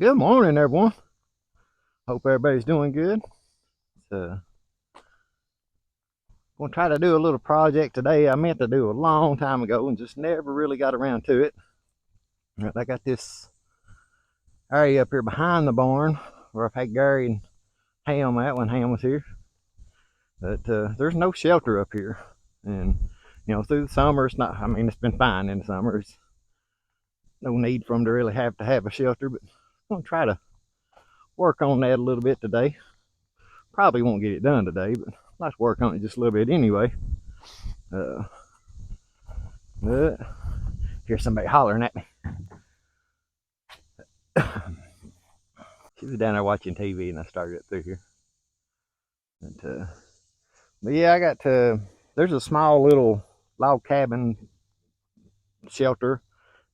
Good morning, everyone. Hope everybody's doing good. I'm going to try to do a little project today I meant to do a long time ago and just never really got around to it. I got this area up here behind the barn where I've had Gary and Ham at when Ham was here. But there's no shelter up here. And, through the summer, it's not, it's been fine in the summer. It's no need for them to really have a shelter, but I'm going to try to work on that a little bit today. Probably won't get it done today, but I'd like to work on it just a little bit anyway. But hear somebody hollering at me. She was down there watching TV and I started up through here. But yeah, I got there's a small little log cabin shelter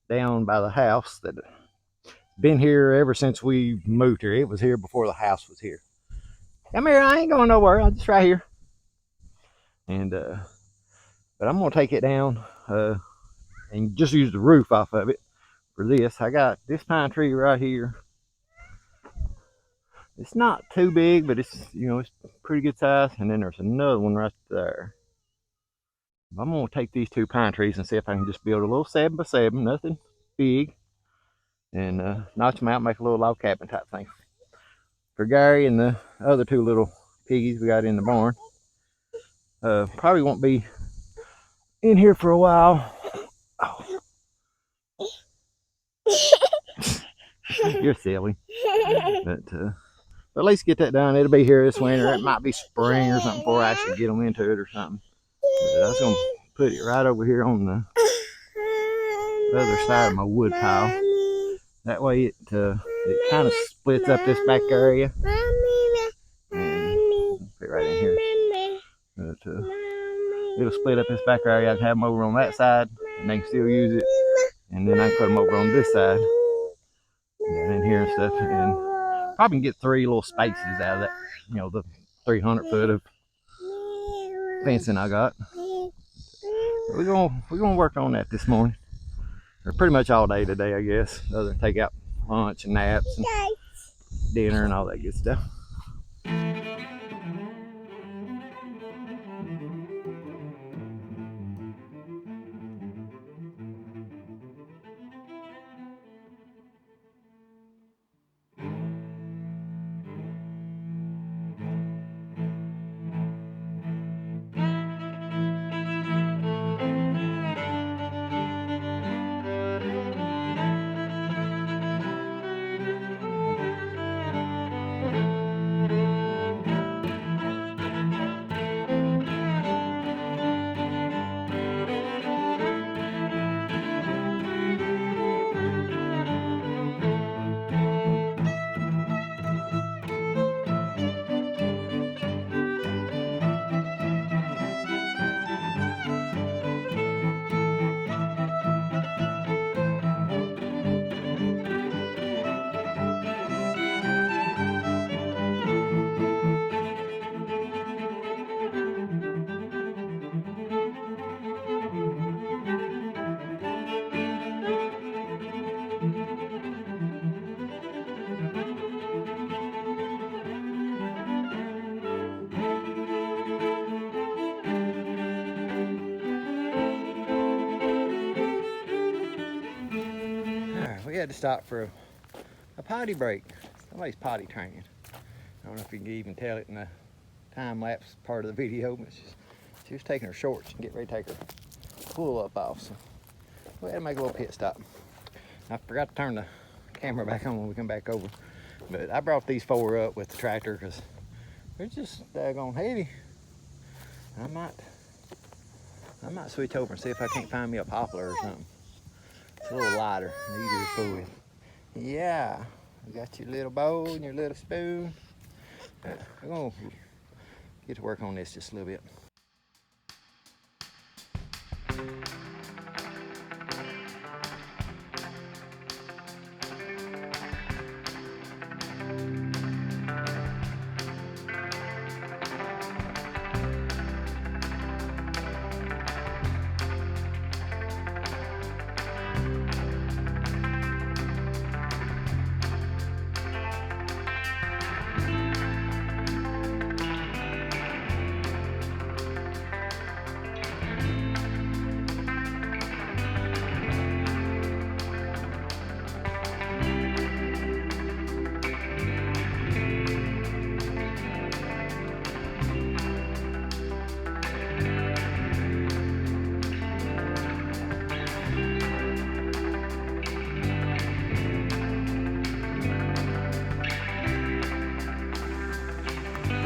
down by the house that been here ever since we moved here. It was here before the house was here. Come here, I ain't going nowhere. I'm just right here. And but I'm gonna take it down and just use the roof off of it for this. I got this pine tree right here. It's not too big, but it's it's pretty good size. And then there's another one right there. I'm gonna take these two pine trees and see if I can just build a little 7x7, nothing big, and notch them out and make a little log cabin type thing for Gary and the other two little piggies we got in the barn. Probably won't be in here for a while. Oh. You're silly. But at least get that done. It'll be here this winter. It might be spring or something before I actually get them into it or something. But I was going to put it right over here on the other side of my wood pile. That way it kind of splits up this back area. And put it right in here. But, it'll split up this back area. I can have them over on that side and they can still use it. And then I can put them over on this side. And in here and stuff. And probably can get 3 little spaces out of that. The 300 foot of fencing I got. We're gonna work on that this morning, or pretty much all day today, I guess. Other than take out lunch and naps and dinner and all that good stuff. We had to stop for a potty break. Somebody's potty training. I don't know if you can even tell it in the time-lapse part of the video, but she was taking her shorts and getting ready to take her pull-up off. So we had to make a little pit stop. I forgot to turn the camera back on when we come back over. But I brought these 4 up with the tractor because they're just daggone heavy. I might switch over and see if I can't find me a poplar or something. It's a little lighter and easier to fool with. Yeah, you got your little bowl and your little spoon. We're gonna get to work on this just a little bit.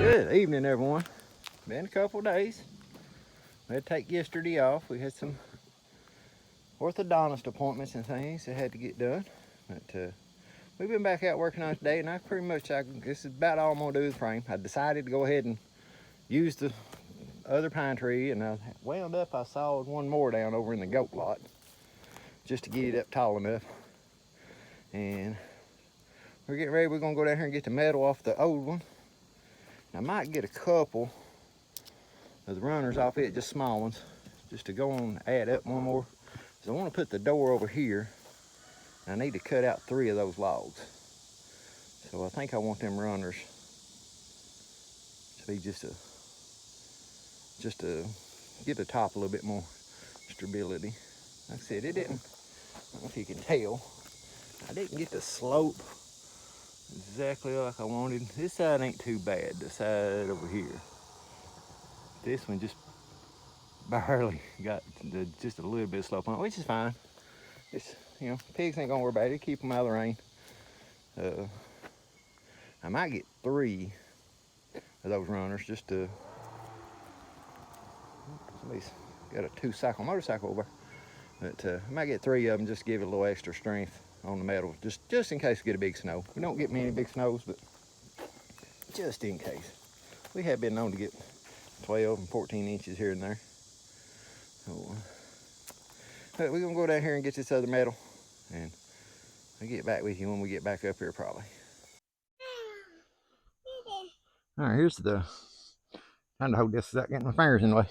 Good evening, everyone. Been a couple days. We had to take yesterday off. We had some orthodontist appointments and things that had to get done. But we've been back out working on it today, and I pretty much, this is about all I'm gonna do with the frame. I decided to go ahead and use the other pine tree, and I wound up, I sawed one more down over in the goat lot just to get it up tall enough. And we're getting ready. We're gonna go down here and get the metal off the old one. I might get a couple of the runners off it, just small ones, just to go on add up one more. So I want to put the door over here. I need to cut out 3 of those logs. So I think I want them runners to be just to get the top a little bit more stability. Like I said, it didn't, I don't know if you can tell, I didn't get the slope exactly like I wanted. This side ain't too bad, the side over here. This one just barely got just a little bit of slope on it, which is fine. It's, you know, pigs ain't gonna worry about it. Keep them out of the rain. I might get 3 of those runners just to. Somebody's got a 2-cycle motorcycle over. But I might get 3 of them just to give it a little extra strength on the metal, just in case we get a big snow. We don't get many big snows, but just in case. We have been known to get 12 and 14 inches here and there. So, but we're gonna go down here and get this other metal, and I'll get back with you when we get back up here probably. All right, here's the, trying to hold this without getting my fingers in the way.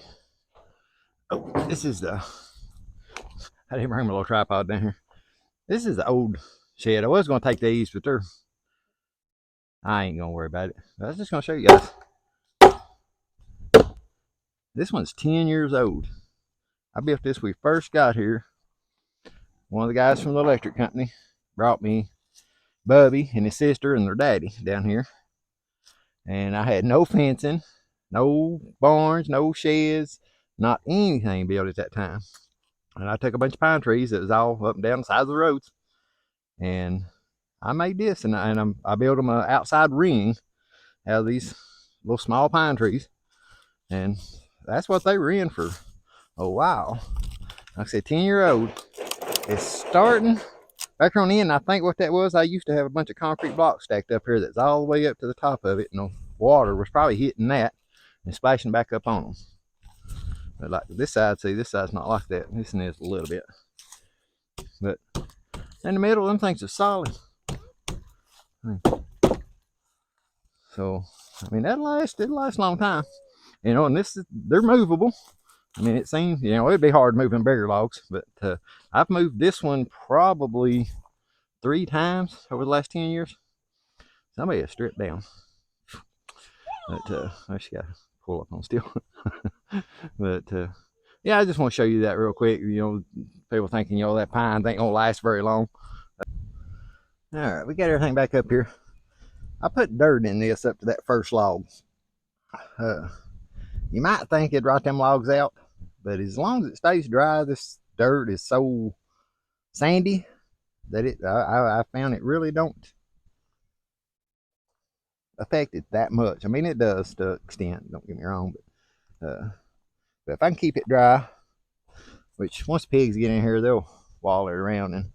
Oh, this is the, I didn't bring my little tripod down here. This is the old shed. I was gonna take these, but I ain't gonna worry about it. I was just gonna show you guys. This one's 10 years old. I built this when we first got here. One of the guys from the electric company brought me Bubby and his sister and their daddy down here. And I had no fencing, no barns, no sheds, not anything built at that time. And I took a bunch of pine trees that was all up and down the sides of the roads. And I made this, and I built them an outside ring out of these little small pine trees. And that's what they were in for a while. Like I said, 10-year-old. It's starting back on the end. I think what that was, I used to have a bunch of concrete blocks stacked up here that's all the way up to the top of it, and the water was probably hitting that and splashing back up on them. But like this side, see, this side's not like that. This one is a little bit. But in the middle, them things are solid. So, I mean, it'll last a long time. You know, and they're movable. I mean, it seems, you know, it'd be hard moving bigger logs, but I've moved this one probably 3 times over the last 10 years. Somebody has stripped down. But I just got to pull up on still. But yeah, I just want to show you that real quick. You know, people thinking, you know, that pine ain't gonna last very long. All right, we got everything back up here. I put dirt in this up to that first log. You might think it'd rot them logs out, but as long as it stays dry, this dirt is so sandy that I found it really don't affect it that much. I mean, it does to an extent, don't get me wrong, but if I can keep it dry, which once pigs get in here, they'll wallow around and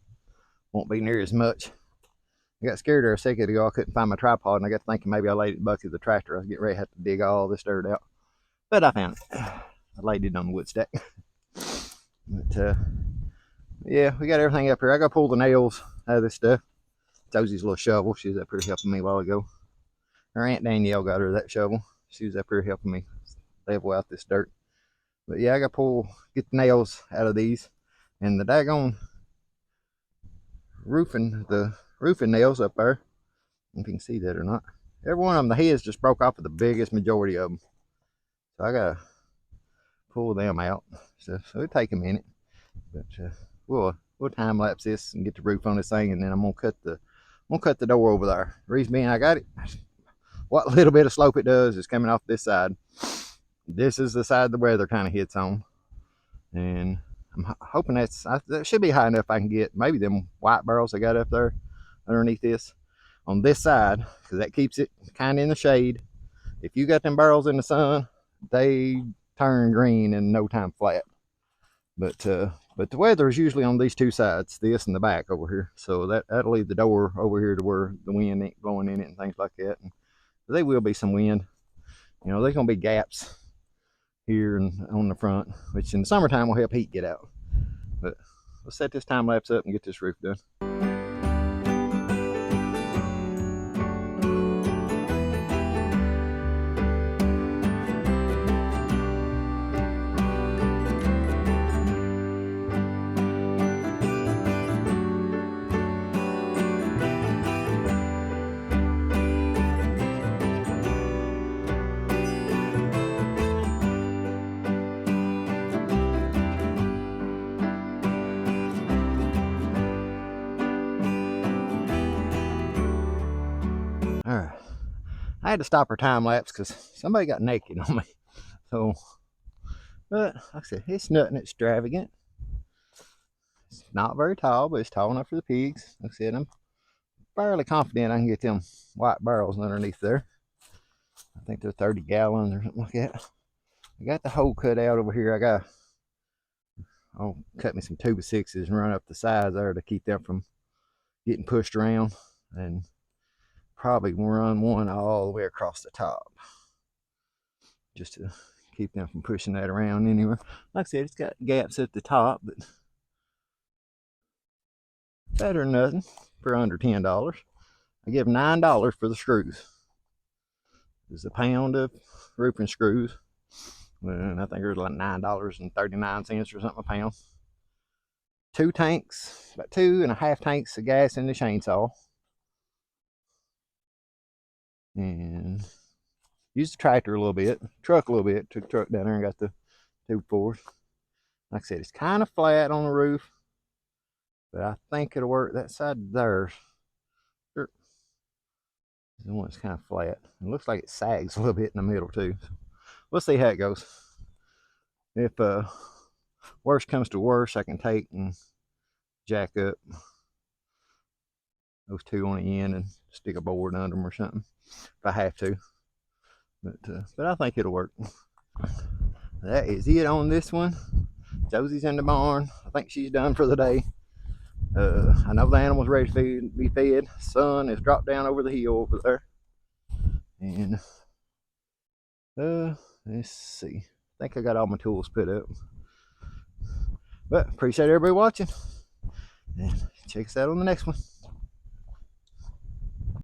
won't be near as much. I got scared there a second ago. I couldn't find my tripod, and I got thinking maybe I laid it in the bucket of the tractor. I was getting ready to have to dig all this dirt out. But I found it. I laid it on the wood stack. But yeah, we got everything up here. I got to pull the nails out of this stuff. Josie's little shovel. She was up here helping me a while ago. Her Aunt Danielle got her that shovel. She was up here helping me level out this dirt. But yeah, I got to get the nails out of these. And the daggone the roofing nails up there, if you can see that or not, every one of them, the heads just broke off of the biggest majority of them. So I gotta pull them out. So it'll take a minute, but we'll time lapse this and get the roof on this thing, and then I'm gonna cut the door over there. The reason being, I got it. What little bit of slope it does is coming off this side. This is the side the weather kind of hits on, and I'm hoping that should be high enough I can get maybe them white barrels I got up there underneath this on this side, because that keeps it kind of in the shade if you got them barrels in the sun, they turn green in no time flat. But the weather is usually on these two sides, this and the back over here. So that'll leave the door over here to where the wind ain't blowing in it and things like that. And there will be some wind. You know, there's gonna be gaps here and on the front, which in the summertime will help heat get out. But let's set this time lapse up and get this roof done. All right, I had to stop our time lapse because somebody got naked on me. So, but like I said, it's nothing extravagant. It's not very tall, but it's tall enough for the pigs. Like I said, I'm fairly confident I can get them white barrels underneath there. I think they're 30 gallons or something like that. I got the hole cut out over here. I'll cut me some 2x6s and run up the sides there to keep them from getting pushed around, and probably run one all the way across the top just to keep them from pushing that around anywhere. Like I said, it's got gaps at the top, but better than nothing for under $10. I give $9 for the screws. There's a pound of roofing screws, and I think there's like $9.39 or something a pound. 2 tanks, about 2.5 tanks of gas in the chainsaw, and used the tractor a little bit, truck a little bit, took the truck down there and got the 2x4s. Like I said, it's kind of flat on the roof, but I think it'll work. That side there, the one that's kind of flat. It looks like it sags a little bit in the middle too. So we'll see how it goes. If worst comes to worst, I can take and jack up those two on the end and stick a board under them or something if I have to. But I think it'll work. That is it on this one. Josie's in the barn. I think she's done for the day. I know the animal's ready to be fed. Sun has dropped down over the hill over there. And let's see. I think I got all my tools put up. But appreciate everybody watching. And check us out on the next one.